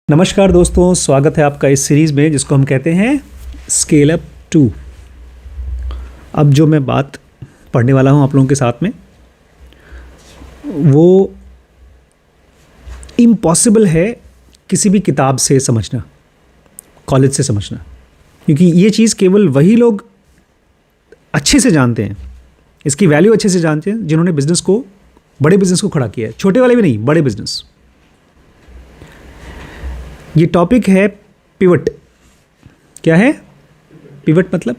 नमस्कार दोस्तों, स्वागत है आपका इस सीरीज़ में जिसको हम कहते हैं स्केल अप 2। अब जो मैं बात पढ़ने वाला हूँ आप लोगों के साथ में वो इम्पॉसिबल है किसी भी किताब से समझना, कॉलेज से समझना, क्योंकि ये चीज़ केवल वही लोग अच्छे से जानते हैं, इसकी वैल्यू अच्छे से जानते हैं जिन्होंने बिज़नेस को, बड़े बिज़नेस को खड़ा किया है। छोटे वाले भी नहीं, बड़े बिज़नेस। ये टॉपिक है पिवट। क्या है पिवट? मतलब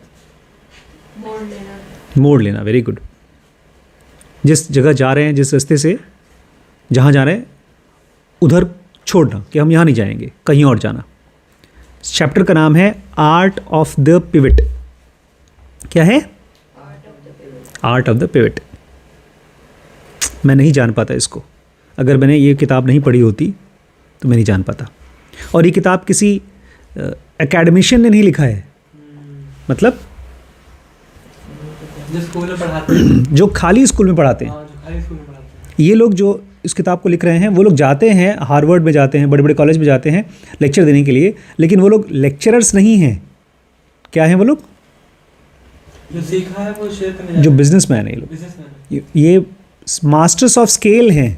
मोड़ लेना। Very good. जिस जगह जा रहे हैं, जिस रास्ते से जहाँ जा रहे हैं उधर छोड़ना कि हम यहाँ नहीं जाएंगे, कहीं और जाना। चैप्टर का नाम है आर्ट ऑफ द पिवट। क्या है? Art of the pivot. मैं नहीं जान पाता इसको, अगर मैंने ये किताब नहीं पढ़ी होती तो मैं नहीं जान पाता। और ये किताब किसी एकेडमिशियन ने नहीं लिखा है, मतलब जो स्कूल में पढ़ाते हैं, जो खाली स्कूल में पढ़ाते हैं। ये लोग जो इस किताब को लिख रहे हैं वो लोग जाते हैं, हार्वर्ड में जाते हैं, बड़े बड़े कॉलेज में जाते हैं लेक्चर देने के लिए, लेकिन वो लोग लेक्चरर्स नहीं हैं। क्या हैं वो लोग? जो सीखा है वो शेयर करने जो बिजनेसमैन है ये लोग। ये मास्टर्स ऑफ स्केल हैं,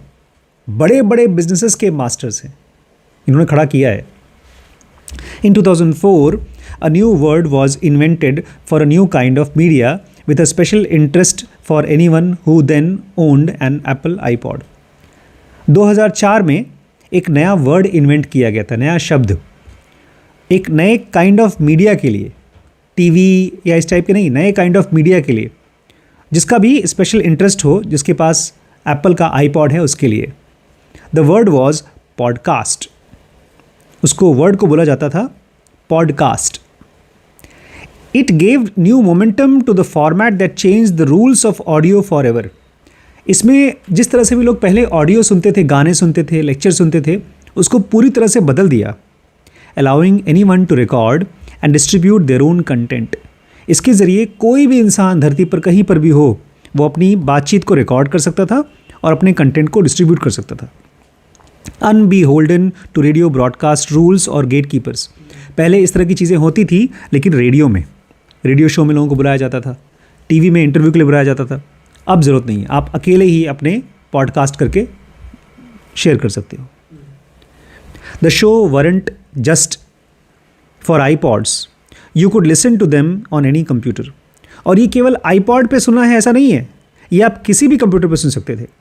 बड़े बड़े बिजनेसेस के मास्टर्स हैं, इन्होंने खड़ा किया है। In 2004, a new word was invented for a new kind of media with a special interest for anyone who then owned an Apple iPod. 2004 में एक नया वर्ड इन्वेंट किया गया था, नया शब्द, एक नए काइंड ऑफ मीडिया के लिए, टीवी या इस टाइप के नहीं, नए काइंड ऑफ मीडिया के लिए, जिसका भी स्पेशल इंटरेस्ट हो, जिसके पास एप्पल का आईपॉड है उसके लिए। The word was podcast. उसको वर्ड को बोला जाता था podcast. It gave new momentum to the format that change the rules of audio forever. इसमें जिस तरह से भी लोग पहले ऑडियो सुनते थे, गाने सुनते थे, लेक्चर सुनते थे, उसको पूरी तरह से बदल दिया। Allowing any one two record and distribute their own content. इसके ज़रिए कोई भी इंसान धरती पर कहीं पर भी हो, वो अपनी बातचीत को रिकॉर्ड कर सकता था और अपने कंटेंट को डिस्ट्रीब्यूट कर सकता था। अनबीहोल्डन टू रेडियो ब्रॉडकास्ट रूल्स और गेट कीपर्स। पहले इस तरह की चीज़ें होती थी, लेकिन रेडियो में, रेडियो शो में लोगों को बुलाया जाता था, टीवी में इंटरव्यू के लिए बुलाया जाता था। अब ज़रूरत नहीं है, आप अकेले ही अपने पॉडकास्ट करके शेयर कर सकते हो। The show weren't just for iPods, you could listen to them on any computer. और ये केवल आईपॉड पे सुनना है ऐसा नहीं है, ये आप किसी भी कंप्यूटर पे सुन सकते थे।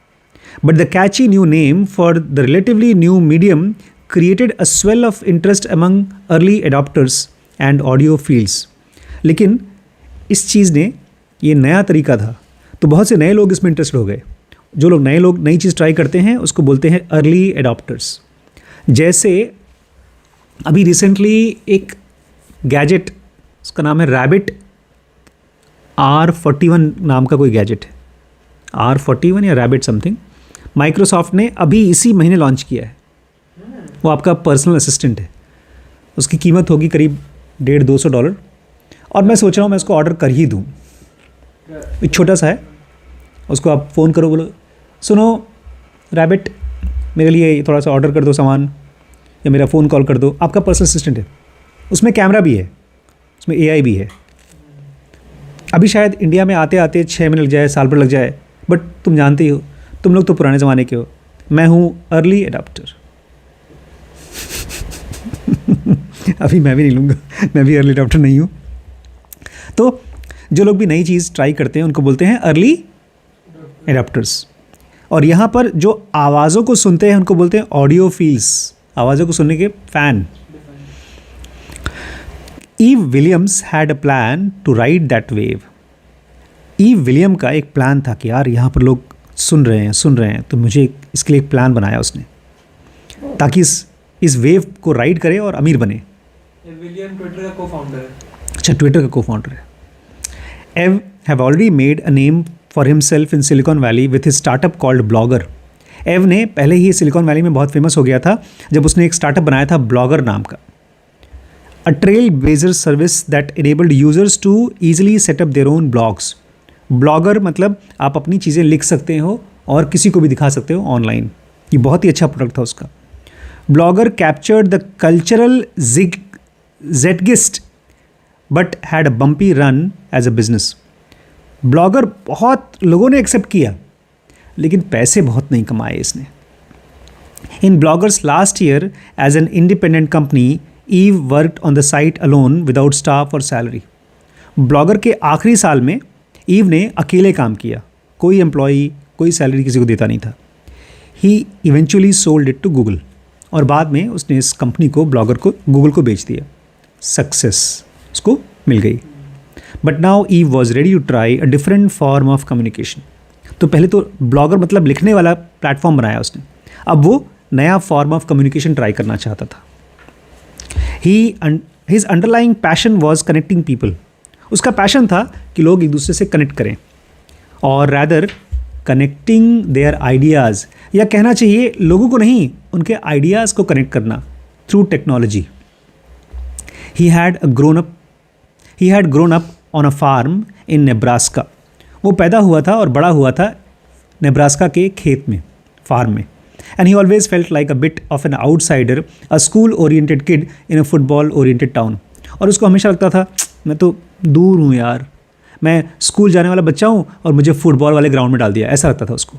But the catchy new name for the relatively new medium created a swell of interest among early adopters and audiophiles. लेकिन इस चीज़ ने, ये नया तरीका था तो बहुत से नए लोग इसमें इंटरेस्टेड हो गए। जो लोग नई चीज़ ट्राई करते हैं उसको बोलते हैं अर्ली एडॉप्टर्स। जैसे अभी रिसेंटली एक गैजेट, उसका नाम है रैबिट R41 नाम का कोई गैजेट है, R41 या रैबिट समथिंग, माइक्रोसॉफ्ट ने अभी इसी महीने लॉन्च किया है। वो आपका पर्सनल असिस्टेंट है। उसकी कीमत होगी करीब $150-200। और मैं सोच रहा हूँ मैं उसको ऑर्डर कर ही दूँ। एक छोटा सा है, उसको आप फ़ोन करो, बोलो सुनो रैबिट, मेरे लिए थोड़ा सा ऑर्डर कर दो सामान, या मेरा फ़ोन कॉल कर दो। आपका पर्सनल असिस्टेंट है, उसमें कैमरा भी है, उसमें AI भी है। अभी शायद इंडिया में आते आते 6 महीने लग जाए, साल भर लग जाए, बट तुम जानते ही हो, तुम लोग तो पुराने ज़माने के हो, मैं हूँ अर्ली एडाप्टर। अभी मैं भी नहीं लूँगा, मैं भी अर्ली एडाप्टर नहीं हूँ। तो जो लोग भी नई चीज़ ट्राई करते हैं उनको बोलते हैं अर्ली एडाप्टर्स। और यहाँ पर जो आवाज़ों को सुनते हैं उनको बोलते हैं ऑडियोफील्स, आवाज़ों को सुनने के fan. Ev Williams had a plan to ride that wave. Ev William का एक प्लान था कि यार यहाँ पर लोग सुन रहे हैं, तो मुझे इसके लिए एक प्लान बनाया उसने, ताकि इस वेव को राइड करे और अमीर बने। विलियम ट्विटर का को-फाउंडर है। अच्छा, ट्विटर का को-फाउंडर है। एव have already made a name for himself in silicon valley with his startup called blogger. एव ने पहले ही सिलिकॉन वैली में बहुत फेमस हो गया था जब उसने एक स्टार्टअप बनाया था ब्लॉगर नाम का। A trail blazer service that enabled users to easily set up their own blogs. Blogger मतलब आप अपनी चीज़ें लिख सकते हो और किसी को भी दिखा सकते हो ऑनलाइन। ये बहुत ही अच्छा प्रोडक्ट था उसका। Blogger captured the cultural zeitgeist but had a bumpy run as a business. Blogger बहुत लोगों ने एक्सेप्ट किया, लेकिन पैसे बहुत नहीं कमाए इसने. In Blogger's last year as an independent company, Eve worked on the site alone without staff or salary. Blogger के आखिरी साल में ईव ने अकेले काम किया, कोई एम्प्लॉई, कोई सैलरी किसी को देता नहीं था. He eventually sold it to Google, और बाद में उसने इस कंपनी को, ब्लॉगर को, गूगल को बेच दिया. सक्सेस उसको मिल गई. But now Ev was ready to try a different form of communication. तो पहले तो ब्लॉगर मतलब लिखने वाला प्लेटफॉर्म बनाया उसने, अब वो नया फॉर्म ऑफ कम्युनिकेशन ट्राई करना चाहता था. His underlying passion was connecting people. उसका पैशन था कि लोग एक दूसरे से कनेक्ट करें, और रैदर कनेक्टिंग देयर आइडियाज़, या कहना चाहिए लोगों को नहीं, उनके आइडियाज़ को कनेक्ट करना through technology. He had grown up on a farm in Nebraska. वो पैदा हुआ था और बड़ा हुआ था नेब्रास्का के खेत में, फार्म में. And he always felt like a bit of an outsider, a school oriented kid in a football oriented town. और उसको हमेशा लगता था, मैं तो दूर हूँ यार, मैं स्कूल जाने वाला बच्चा हूँ और मुझे फुटबॉल वाले ग्राउंड में डाल दिया, ऐसा लगता था उसको.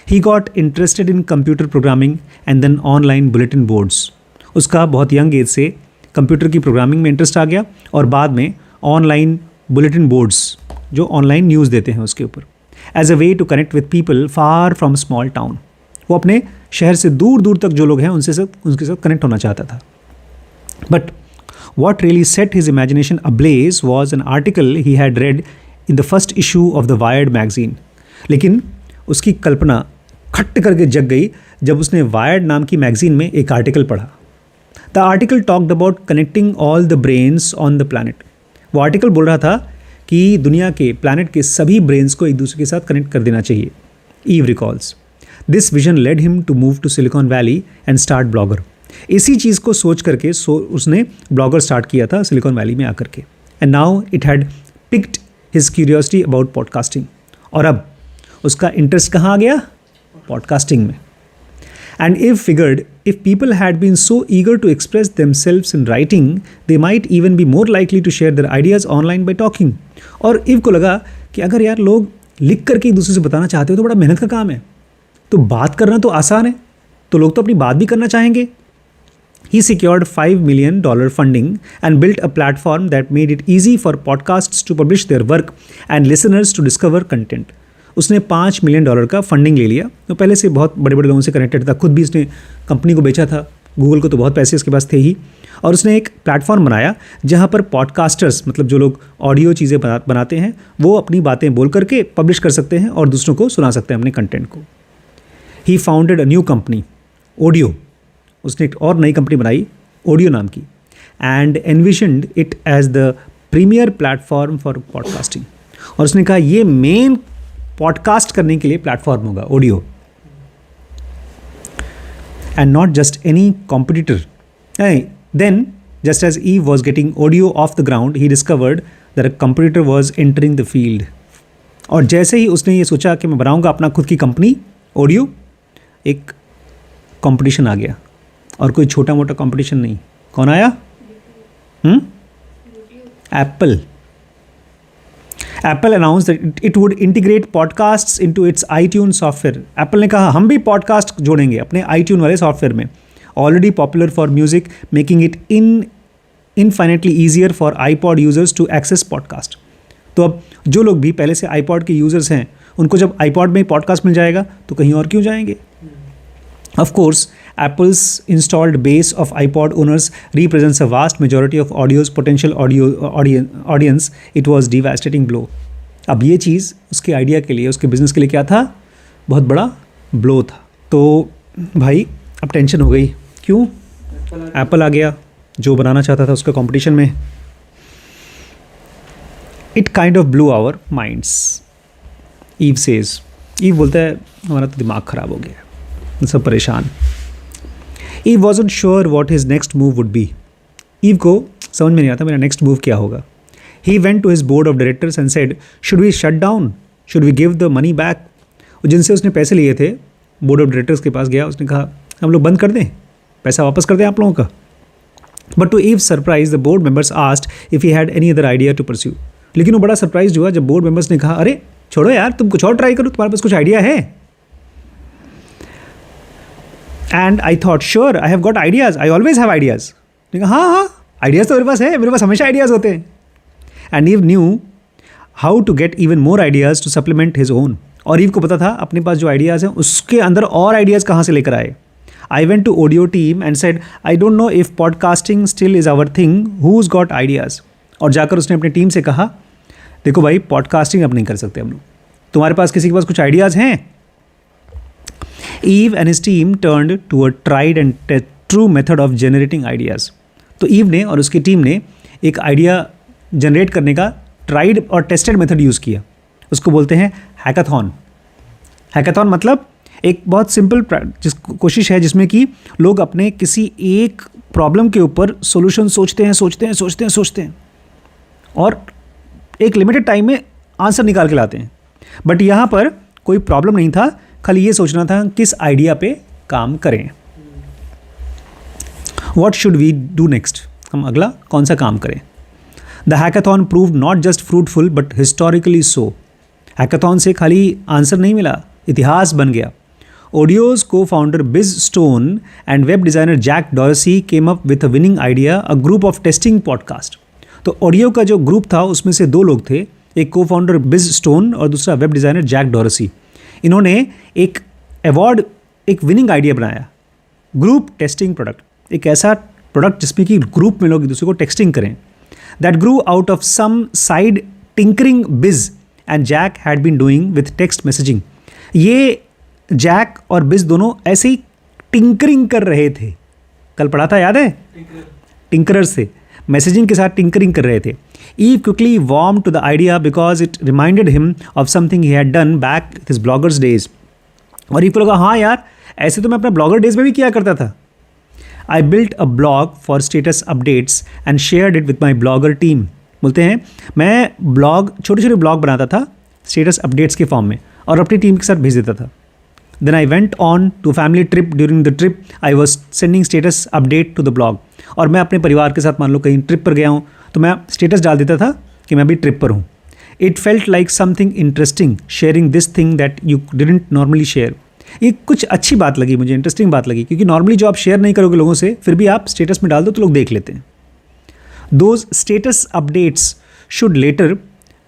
He got interested in computer programming and then online bulletin boards. उसका बहुत यंग एज से कंप्यूटर की प्रोग्रामिंग में इंटरेस्ट आ गया, और बाद में ऑनलाइन बुलेटिन बोर्ड्स, जो ऑनलाइन न्यूज़ देते हैं, उसके ऊपर, as a way to connect with people far from small town. वो अपने शहर से दूर दूर तक जो लोग हैं उनके साथ कनेक्ट होना चाहता था. But what really set his imagination ablaze was an article he had read in the first issue of the Wired magazine. लेकिन उसकी कल्पना खट करके जग गई जब उसने वायर्ड नाम की मैगजीन में एक आर्टिकल पढ़ा. The article talked about connecting all the brains on the planet. वो आर्टिकल बोल रहा था कि दुनिया के, प्लैनेट के सभी ब्रेन्स को एक दूसरे के साथ कनेक्ट कर देना चाहिए. Eve recalls. This vision led him to move to Silicon Valley and start Blogger. इसी चीज़ को सोच करके उसने ब्लॉगर स्टार्ट किया था सिलिकॉन वैली में आकर के. And now it had piqued his curiosity about podcasting. और अब उसका इंटरेस्ट कहाँ आ गया? पॉडकास्टिंग में. And if figured if people had been so eager to express themselves in writing, they might even be more likely to share their ideas online by talking. और Ev को लगा कि अगर यार लोग लिख करके एक दूसरे से बताना चाहते हो तो बड़ा मेहनत का काम है, तो बात करना तो आसान है, तो लोग तो अपनी बात भी करना चाहेंगे. He secured $5 million funding and built a platform that made it easy for podcasts to publish their work and listeners to discover content. उसने $5 million का फंडिंग ले लिया. तो पहले से बहुत बड़े बड़े लोगों से कनेक्टेड था, खुद भी उसने कंपनी को बेचा था, गूगल को तो बहुत पैसे उसके पास थे ही. और उसने एक प्लेटफॉर्म बनाया जहाँ पर पॉडकास्टर्स, मतलब जो लोग ऑडियो चीज़ें बनाते हैं, वो अपनी बातें बोल करके पब्लिश कर सकते हैं और दूसरों को सुना सकते हैं अपने कंटेंट को. He founded a new company, Odeo. उसने एक और नई कंपनी बनाई, ऑडियो नाम की, and envisioned it as the premier platform for podcasting. और उसने कहा ये मेन पॉडकास्ट करने के लिए प्लेटफॉर्म होगा Odeo, and not just any competitor. Then just as Ev was getting Odeo off the ground, he discovered that a competitor was entering the field. और जैसे ही उसने ये सोचा कि मैं बनाऊंगा अपना खुद की कंपनी ऑडियो, एक कंपटीशन आ गया, और कोई छोटा मोटा कंपटीशन नहीं. कौन आया? Apple. Apple announce that it would integrate podcasts into its iTunes software. Apple ने कहा हम भी पॉडकास्ट जोड़ेंगे अपने iTunes वाले सॉफ्टवेयर में. Already popular for music, making it infinitely easier for iPod users to access podcast. तो अब जो लोग भी पहले से iPod के यूजर्स हैं, उनको जब iPod में पॉडकास्ट मिल जाएगा तो कहीं और क्यों जाएंगे? Of course, Apple's installed base of iPod owners represents a vast majority of Odio's potential audience. It was devastating blow. अब ये चीज़ उसके आइडिया के लिए, उसके बिजनेस के लिए क्या था? बहुत बड़ा ब्लो था. तो भाई अब टेंशन हो गई. क्यों? एप्पल आ गया जो बनाना चाहता था उसका कंपटीशन में. It kind of blew our minds. Eve says. Eve बोलता है हमारा तो दिमाग ख़राब हो गया, सब परेशान. Eve wasn't sure what his next move would be. Eve को समझ में नहीं आता मेरा नेक्स्ट मूव क्या होगा. He went to his board of directors and said, should we shut down? Should we give the money back? जिनसे उसने पैसे लिए थे, बोर्ड ऑफ डायरेक्टर्स के पास गया, उसने कहा हम लोग बंद कर दें, पैसा वापस कर दें आप लोगों का. But to Ev surprise the board members asked if he had any other idea to pursue. लेकिन वो बड़ा सरप्राइज हुआ जब बोर्ड मेंबर्स ने कहा, अरे छोड़ो यार, तुम कुछ और ट्राई करो, तुम्हारे पास कुछ आइडिया है. And I thought sure I have got ideas, I always have ideas. हाँ, आइडियाज़ तो मेरे पास है, मेरे पास हमेशा आइडियाज़ होते हैं. And Ev knew how to get even more ideas to supplement his own. और ईव को पता था अपने पास जो आइडियाज़ हैं उसके अंदर और आइडियाज़ कहाँ से लेकर आए. I went to Odeo team and said I don't know if podcasting still is our thing, who's got ideas. और जाकर उसने अपनी टीम से कहा, देखो भाई, पॉडकास्टिंग अब नहीं कर सकते हम लोग, तुम्हारे पास किसी के पास कुछ आइडियाज़ हैं. Ev and his team turned to a tried and true method of generating ideas. तो ईव ने और उसकी टीम ने एक आइडिया जनरेट करने का ट्राइड और टेस्टेड मेथड यूज़ किया. उसको बोलते हैं हैकाथॉन. हैकाथॉन मतलब एक बहुत सिंपल कोशिश है जिसमें कि लोग अपने किसी एक प्रॉब्लम के ऊपर सॉल्यूशन सोचते हैं और एक लिमिटेड टाइम में आंसर निकाल के लाते हैं. बट यहाँ पर कोई प्रॉब्लम नहीं था, खाली ये सोचना था किस आइडिया पे काम करें. What should we do next, हम अगला कौन सा काम करें. The hackathon proved not just fruitful but historically so. Hackathon से खाली आंसर नहीं मिला, इतिहास बन गया. Odio's co-founder Biz Stone and web designer Jack Dorsey came up with a winning idea, a group of testing podcast. तो Odeo का जो ग्रुप था उसमें से दो लोग थे, एक co-founder Biz Stone और दूसरा वेब डिज़ाइनर जैक डॉरसी. इन्होंने एक अवार्ड, एक विनिंग आइडिया बनाया, ग्रुप टेस्टिंग प्रोडक्ट. एक ऐसा प्रोडक्ट जिसमें कि ग्रुप में लोग एक दूसरे को टेक्सटिंग करें. That grew out of some side tinkering Biz and Jack had been doing with text messaging. ये जैक और बिज दोनों ऐसे ही टिंकरिंग कर रहे थे. कल पढ़ा था, याद है, टिंकरर्स थे, मैसेजिंग के साथ टिंकरिंग कर रहे थे. Ev quickly warm to the idea because it reminded him of something he had done back his bloggers days. और ईव को लगा, हाँ यार, ऐसे तो मैं अपना ब्लॉगर डेज में भी किया करता था. I built a blog for status updates and shared it with my blogger team. बोलते हैं मैं ब्लॉग, छोटे छोटे ब्लॉग बनाता था स्टेटस अपडेट्स के फॉर्म में और अपनी टीम के साथ भेज देता था. Then I went on to family trip. During the trip, I was sending status update to the blog. और मैं अपने परिवार के साथ मान लो कहीं ट्रिप पर गया हूँ तो मैं स्टेटस डाल देता था कि मैं अभी ट्रिप पर हूँ. It felt like something interesting sharing this thing that you didn't normally share. ये कुछ अच्छी बात लगी मुझे, इंटरेस्टिंग बात लगी, क्योंकि नॉर्मली जो आप शेयर नहीं करोगे लोगों से, फिर भी आप स्टेटस में डाल दो तो लोग देख लेते हैं. Those status updates should later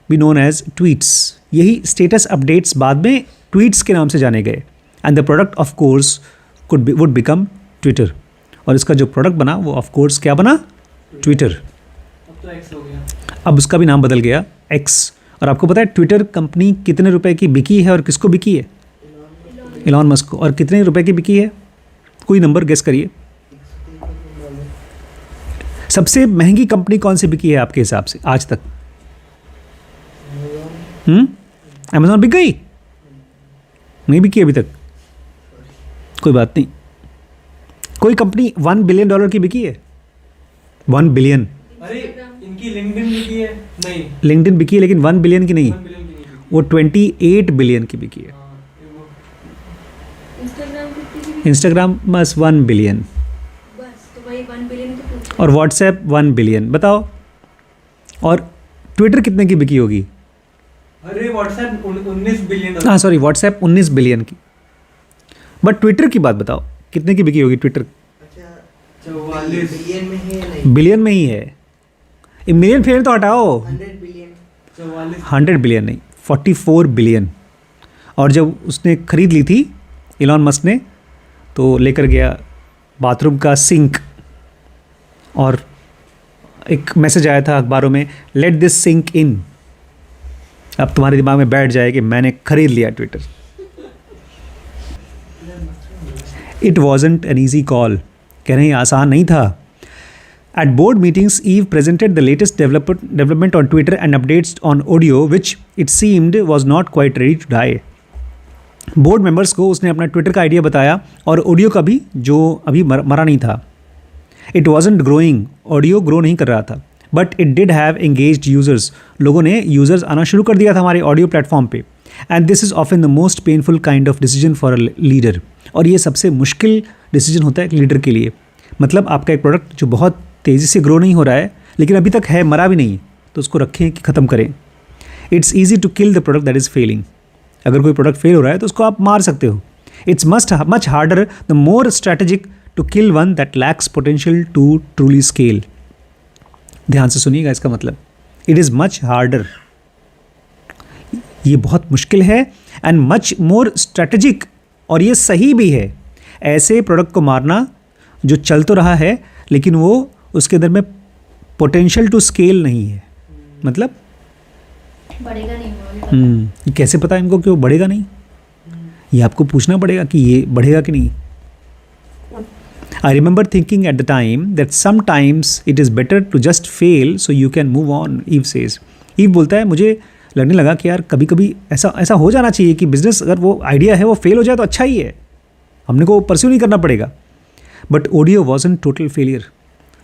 be known as tweets. यही स्टेटस अपडेट्स बाद में ट्वीट्स के नाम से जाने गए. And the product of course would become Twitter. और इसका जो प्रोडक्ट बना वो ऑफ कोर्स क्या बना, ट्विटर. अब तो एक्स हो गया. अब उसका भी नाम बदल गया, एक्स. और आपको पता है ट्विटर कंपनी कितने रुपए की बिकी है और किसको बिकी है? इलॉन मस्क को. और कितने रुपए की बिकी है? कोई नंबर गेस करिए. सबसे महंगी कंपनी कौन सी बिकी है आपके हिसाब से आज तक? अमेजॉन बिक गई? नहीं बिकी अभी तक. कोई बात नहीं. कोई कंपनी $1 बिलियन की बिकी है? 1 बिलियन. अरे इनकी लिंक्डइन बिकी है? नहीं, लिंक्डइन बिकी है लेकिन 1 बिलियन की नहीं, 1 बिलियन की नहीं बिकी. वो 28 बिलियन की बिकी है. हाँ, ये वो इंस्टाग्राम बस 1 बिलियन. बस तो वही 1 बिलियन तो पूछो. और व्हाट्सएप 1 बिलियन. बताओ. और ट्विटर कितने की बिकी होगी? अरे व्हाट्सएप 19 बिलियन. हाँ सॉरी, व्हाट्सएप 19 बिलियन की. बट ट्विटर की बात बताओ, कितने की बिकी होगी ट्विटर? 44 बिलियन में है या नहीं? बिलियन में ही है. ये मिलियन फिर तो हटाओ. 100 बिलियन. 44. 100 बिलियन नहीं, 44 बिलियन. और जब उसने खरीद ली थी इलॉन मस्क ने, तो लेकर गया बाथरूम का सिंक और एक मैसेज आया था अखबारों में, लेट दिस सिंक इन. अब तुम्हारे दिमाग में बैठ जाए कि मैंने खरीद लिया Twitter. It wasn't an easy call. कह रहे हैं आसान नहीं था. At board meetings Ev presented the latest development on Twitter and updates on Odeo which it seemed was not quite ready to die. Board members को उसने अपना Twitter का आइडिया बताया और ऑडियो का भी, जो अभी मरा नहीं था. It wasn't growing. Audio grow नहीं कर रहा था. But it did have engaged users. लोगों ने यूजर्स आना शुरू कर दिया था हमारे ऑडियो प्लेटफॉर्म पे. And this is often the most painful kind of decision for a leader. और ये सबसे मुश्किल डिसीजन होता है एक लीडर के लिए। मतलब आपका एक प्रोडक्ट जो बहुत तेज़ी से ग्रो नहीं हो रहा है लेकिन अभी तक है, मरा भी नहीं, तो उसको रखें कि ख़त्म करें। It's easy to kill the product that is failing. अगर कोई प्रोडक्ट फेल हो रहा है तो उसको आप मार सकते हो। It's much harder the more strategic to kill one that lacks potential to truly scale. ध्यान से सुनिएगा इसका मतलब, इट इज़ मच हार्डर, ये बहुत मुश्किल है, एंड मच मोर स्ट्रैटेजिक, और ये सही भी है, ऐसे प्रोडक्ट को मारना जो चल तो रहा है लेकिन वो उसके अंदर में पोटेंशियल टू स्केल नहीं है। मतलब बढ़ेगा नहीं वो। ये कैसे पता इनको कि वो बढ़ेगा नहीं? ये आपको पूछना पड़ेगा कि ये बढ़ेगा कि नहीं। I remember thinking at the time that sometimes it is better to just fail so you can move on. Ev says, Ev बोलता है मुझे लगने लगा कि यार कभी कभी ऐसा हो जाना चाहिए कि बिजनेस अगर वो आइडिया है वो फेल हो जाए तो अच्छा ही है, हमने को परस्यू नहीं करना पड़ेगा। But Odeo wasn't total failure,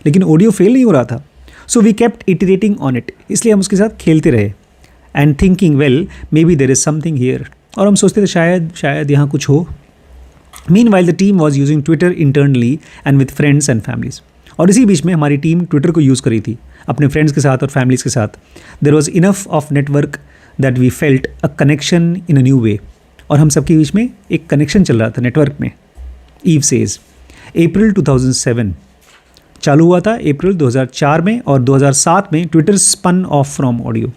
लेकिन ऑडियो फेल नहीं हो रहा था। So we kept iterating on it, इसलिए हम उसके साथ खेलते रहे। And thinking well maybe there is something here, और हम सोचते थे शायद यहाँ कुछ हो। Meanwhile the team was using Twitter internally and with friends and families, और इसी बीच में हमारी टीम ट्विटर को यूज़ करी थी अपने फ्रेंड्स के साथ और फैमिलीज़ के साथ। There was enough of network that we felt a connection in a new way, और हम सबके बीच में एक कनेक्शन चल रहा था नेटवर्क में। ईव सेज, अप्रैल 2007 चालू हुआ था, अप्रैल 2004 में, और 2007 में Twitter spun off from Odeo,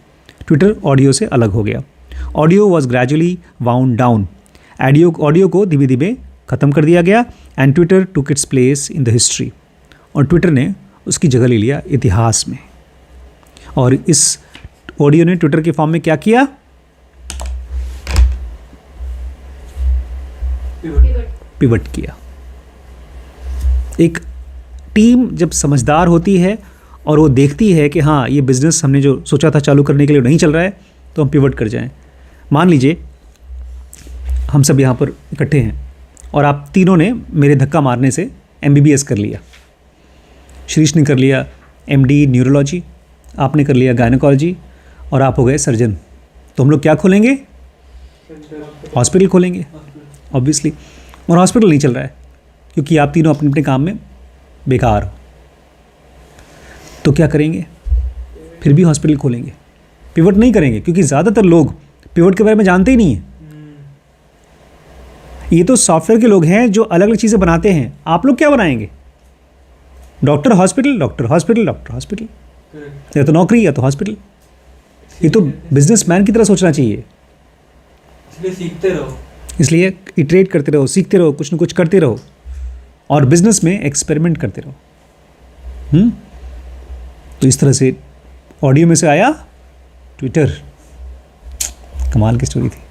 Twitter Odeo से अलग हो गया। Odeo was gradually wound down, Odeo को धीमे धीमे ख़त्म कर दिया गया, and Twitter took its place in the history, और ट्विटर ने उसकी जगह ले लिया इतिहास में। और इस ऑडियो ने ट्विटर के फॉर्म में क्या किया? पिवट किया। एक टीम जब समझदार होती है और वो देखती है कि हाँ ये बिज़नेस हमने जो सोचा था चालू करने के लिए नहीं चल रहा है, तो हम पिवट कर जाएं। मान लीजिए हम सब यहाँ पर इकट्ठे हैं और आप तीनों ने मेरे धक्का मारने से MBBS कर लिया। श्रीश ने कर लिया MD न्यूरोलॉजी, आपने कर लिया गायनेकोलॉजी, और आप हो गए सर्जन। तो हम लोग क्या खोलेंगे? हॉस्पिटल खोलेंगे ऑब्वियसली। और हॉस्पिटल नहीं चल रहा है क्योंकि आप तीनों अपने अपने काम में बेकार हो। तो क्या करेंगे? फिर भी हॉस्पिटल खोलेंगे, पिवट नहीं करेंगे, क्योंकि ज़्यादातर लोग पिवट के बारे में जानते ही नहीं हैं। ये तो सॉफ्टवेयर के लोग हैं जो अलग अलग चीज़ें बनाते हैं। आप लोग क्या बनाएंगे? Doctor hospital, doctor hospital, doctor hospital, या तो नौकरी या तो हॉस्पिटल। ये तो बिजनेसमैन की तरह सोचना चाहिए। इसलिए सीखते रहो, इसलिए इटरेट करते रहो, सीखते रहो, कुछ न कुछ करते रहो, और बिजनेस में एक्सपेरिमेंट करते रहो। तो इस तरह से ऑडियो में से आया ट्विटर। कमाल की स्टोरी थी।